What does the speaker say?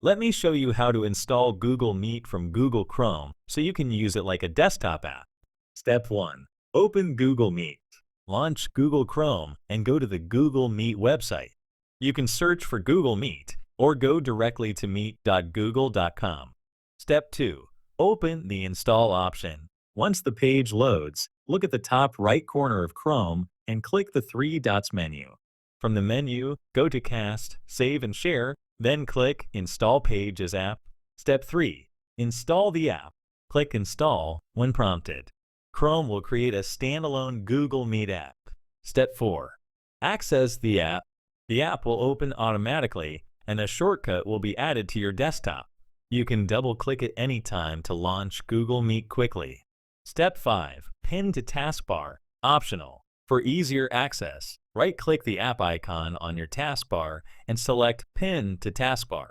Let me show you how to install Google Meet from Google Chrome so you can use it like a desktop app. Step 1. Open Google Meet. Launch Google Chrome and go to the Google Meet website. You can search for Google Meet or go directly to meet.google.com. Step 2. Open the Install option. Once the page loads, look at the top right corner of Chrome and click the three dots menu. From the menu, go to Cast, Save and Share, then click Install Page as App. Step 3. Install the app. Click Install when prompted. Chrome will create a standalone Google Meet app. Step 4. Access the app. The app will open automatically and a shortcut will be added to your desktop. You can double-click it anytime to launch Google Meet quickly. Step 5. Pin to taskbar. Optional. For easier access, right-click the app icon on your taskbar and select Pin to taskbar.